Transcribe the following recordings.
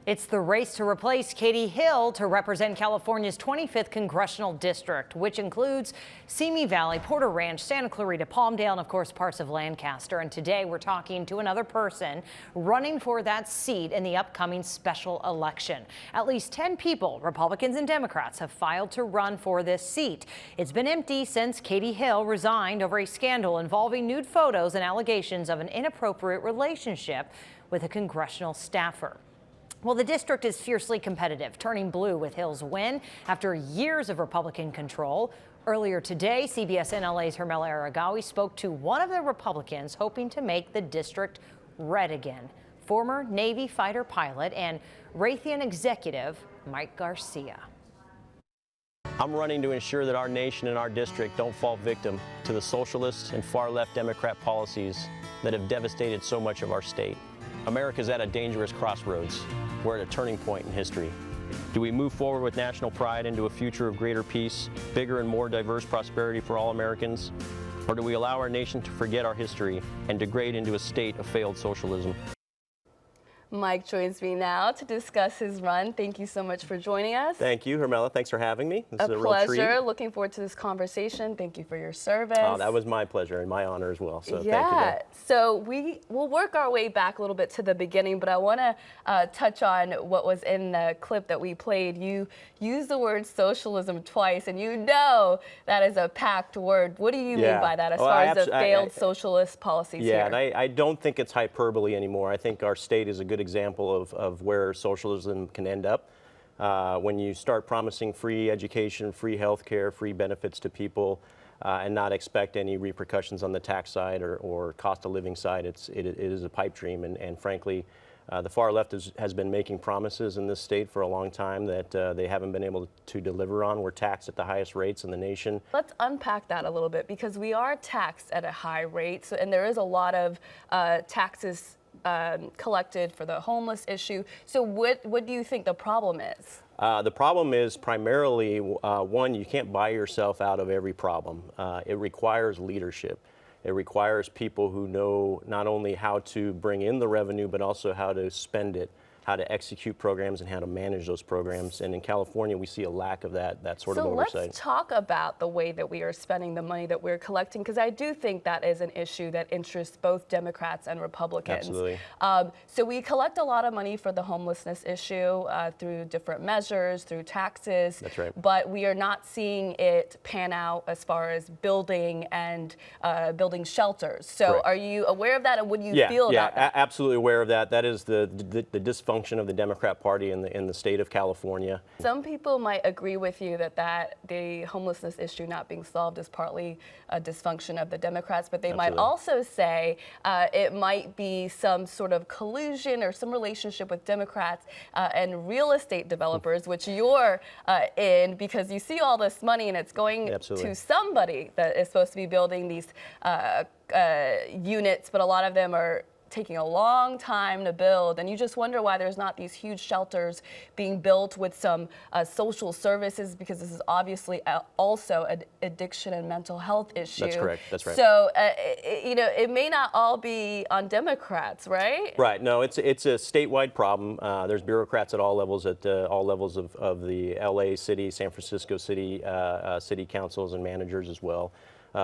It's the race to replace Katie Hill to represent California's 25th congressional district, which includes Simi Valley, Porter Ranch, Santa Clarita, Palmdale, and of course parts of Lancaster. And today we're talking to another person running for that seat in the upcoming special election. At least 10 people, Republicans and Democrats, have filed to run for this seat. It's been empty since Katie Hill resigned over a scandal involving nude photos and allegations of an inappropriate relationship with a congressional staffer. Well, the district is fiercely competitive, turning blue with Hill's win after years of Republican control. Earlier today, CBS NLA's Hermela Aragawi spoke to one of the Republicans hoping to make the district red again, former Navy fighter pilot and Raytheon executive Mike Garcia. I'm running to ensure that our nation and our district don't fall victim to the socialist and far-left Democrat policies that have devastated so much of our state. America's at a dangerous crossroads. We're at a turning point in history. Do we move forward with national pride into a future of greater peace, bigger and more diverse prosperity for all Americans? Or do we allow our nation to forget our history and degrade into a state of failed socialism? Mike joins me now to discuss his run. Thank you so much for joining us. Thank you, Hermela. Thanks for having me. This is a real pleasure. treat. Looking forward to this conversation. Thank you for your service. Oh, that was my pleasure and my honor as well. So yeah. Thank you. So we'll work our way back a little bit to the beginning, but I want to touch on what was in the clip that we played. You used the word socialism twice, and you know that is a packed word. What do you mean by that as far as the failed socialist policies here? Yeah, and I don't think it's hyperbole anymore. I think our state is a good example of where socialism can end up. When you start promising free education, free health care, free benefits to people, and not expect any repercussions on the tax side or cost of living side, it is a pipe dream. And frankly, the far left has been making promises in this state for a long time that they haven't been able to deliver on. We're taxed at the highest rates in the nation. Let's unpack that a little bit, because we are taxed at a high rate, and there is a lot of taxes collected for the homeless issue. So what do you think the problem is? The problem is primarily, one, you can't buy yourself out of every problem. It requires leadership. It requires people who know not only how to bring in the revenue, but also how to spend it, how to execute programs, and how to manage those programs. And in California, we see a lack of that sort of oversight. So let's talk about the way that we are spending the money that we're collecting, because I do think that is an issue that interests both Democrats and Republicans. Absolutely. So we collect a lot of money for the homelessness issue through different measures, through taxes. That's right. But we are not seeing it pan out as far as building and building shelters. So Correct. Are you aware of that, and what do you feel about that? Yeah, absolutely aware of that. That is the dysfunction of the Democrat Party in the state of California. Some people might agree with you that the homelessness issue not being solved is partly a dysfunction of the Democrats, but they might also say it might be some sort of collusion or some relationship with Democrats and real estate developers, which you're in, because you see all this money and it's going to somebody that is supposed to be building these units, but a lot of them are taking a long time to build, and you just wonder why there's not these huge shelters being built with some social services, because this is obviously also an addiction and mental health issue. That's correct. That's right. So, it may not all be on Democrats, right? Right. No, it's a statewide problem. There's bureaucrats at all levels of the LA city, San Francisco city, city councils and managers as well.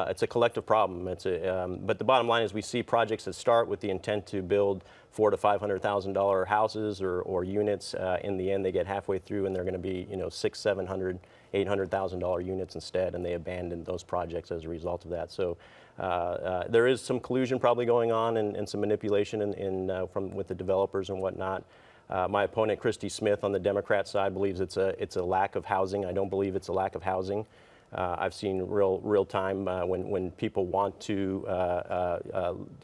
It's a collective problem. But the bottom line is we see projects that start with the intent to build $400,000 to $500,000 houses or units. In the end, they get halfway through and they're going to be $600,000, $700,000, $800,000 units instead, and they abandon those projects as a result of that. So there is some collusion probably going on and some manipulation with the developers and whatnot. My opponent, Christy Smith, on the Democrat side, believes it's a lack of housing. I don't believe it's a lack of housing. I've seen real time when people want to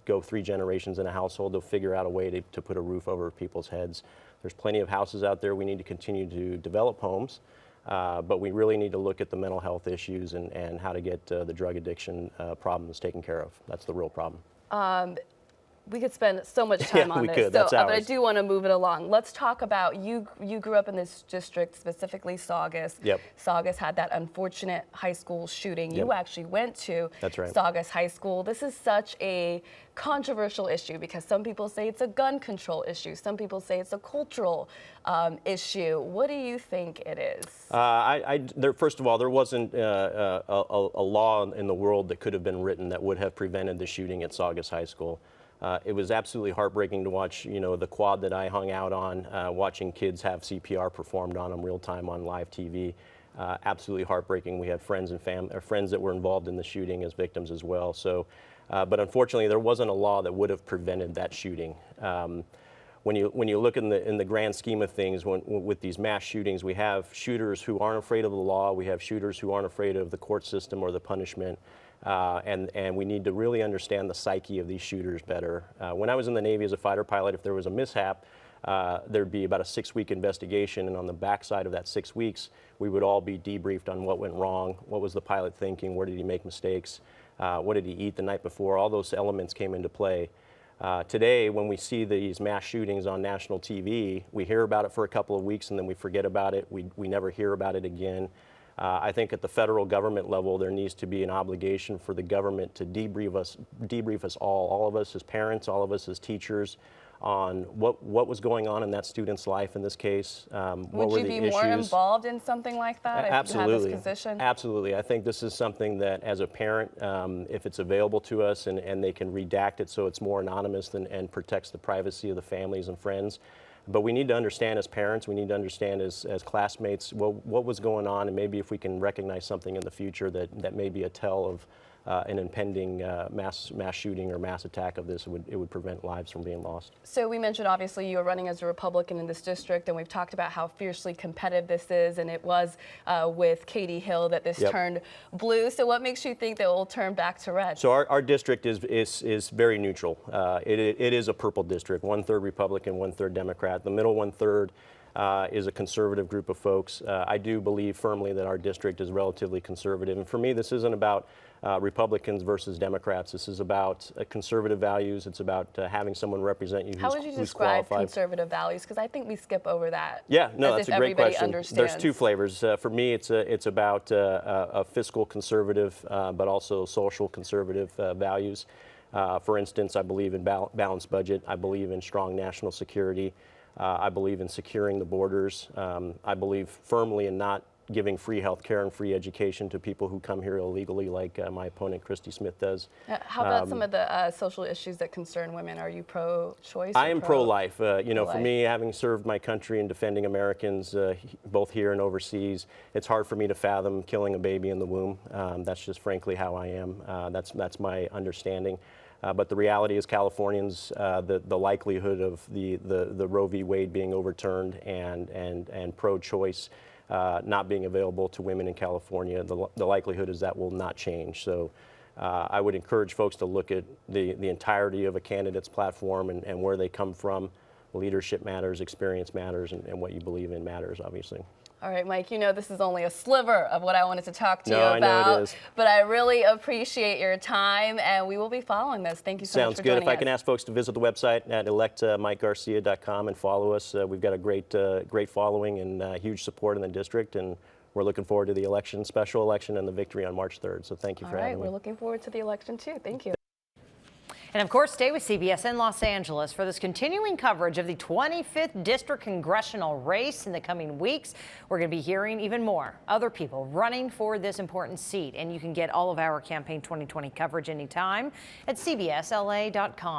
go 3 generations in a household, they'll figure out a way to put a roof over people's heads. There's plenty of houses out there. We need to continue to develop homes, but we really need to look at the mental health issues and how to get the drug addiction problems taken care of. That's the real problem. We could spend so much time on we this. could. That's but I ours. do want to move it along. Let's talk about you grew up in this district, specifically Saugus. Yep. Saugus had that unfortunate high school shooting. Yep. You actually went to That's right. Saugus High School. This is such a controversial issue because some people say it's a gun control issue. Some people say it's a cultural issue. What do you think it is? First of all, there wasn't a law in the world that could have been written that would have prevented the shooting at Saugus High School. It was absolutely heartbreaking to watch, the quad that I hung out on, watching kids have CPR performed on them real time on live TV. Absolutely heartbreaking. We had friends and friends that were involved in the shooting as victims as well. So, but unfortunately, there wasn't a law that would have prevented that shooting. When you look in the grand scheme of things, with these mass shootings, we have shooters who aren't afraid of the law. We have shooters who aren't afraid of the court system or the punishment. And we need to really understand the psyche of these shooters better. When I was in the Navy as a fighter pilot, if there was a mishap, there'd be about a 6-week investigation, and on the backside of that 6 weeks, we would all be debriefed on what went wrong, what was the pilot thinking, where did he make mistakes, what did he eat the night before. All those elements came into play. Today, when we see these mass shootings on national TV, we hear about it for a couple of weeks and then we forget about it. We never hear about it again. I think at the federal government level, there needs to be an obligation for the government to debrief us all of us as parents, all of us as teachers, on what was going on in that student's life in this case. What were the issues? Would you be more involved in something like that if you had this position? Absolutely. I think this is something that, as a parent, if it's available to us and they can redact it so it's more anonymous and protects the privacy of the families and friends. But we need to understand as parents, we need to understand as classmates what was going on, and maybe if we can recognize something in the future that may be a tell of an impending mass shooting or mass attack of this, it would prevent lives from being lost. So we mentioned obviously you are running as a Republican in this district, and we've talked about how fiercely competitive this is, and it was with Katie Hill that this turned blue. So what makes you think that it will turn back to red? So our district is very neutral. It is a purple district, 1/3 Republican, 1/3 Democrat. The middle 1/3 is a conservative group of folks. I do believe firmly that our district is relatively conservative. And for me, this isn't about Republicans versus Democrats. This is about conservative values. It's about having someone represent you who's qualified. How would you describe conservative values? Because I think we skip over that. Yeah, no, that's a great question. Understands. There's two flavors. For me, it's about a fiscal conservative, but also social conservative values. For instance, I believe in balanced budget. I believe in strong national security. I believe in securing the borders. I believe firmly in not giving free health care and free education to people who come here illegally, like my opponent Christy Smith does. How about some of the social issues that concern women? Are you pro-choice? I am pro-life. For me, having served my country and defending Americans both here and overseas, it's hard for me to fathom killing a baby in the womb. That's just frankly how I am. That's my understanding. But the reality is, Californians, the likelihood of the Roe v. Wade being overturned and pro-choice not being available to women in California, the likelihood is that will not change. So I would encourage folks to look at the entirety of a candidate's platform and where they come from. Leadership matters, experience matters, and what you believe in matters, obviously. All right, Mike, this is only a sliver of what I wanted to talk to you about. I know it is. But I really appreciate your time, and we will be following this. Thank you so much for joining us. Sounds good. If I can ask folks to visit the website at electmikegarcia.com and follow us. We've got a great following and huge support in the district, and we're looking forward to the election, special election, and the victory on March 3rd. So thank you for having me. All right, we're looking forward to the election, too. Thank you. And of course, stay with CBS in Los Angeles for this continuing coverage of the 25th District congressional race in the coming weeks. We're going to be hearing even more other people running for this important seat. And you can get all of our Campaign 2020 coverage anytime at cbsla.com.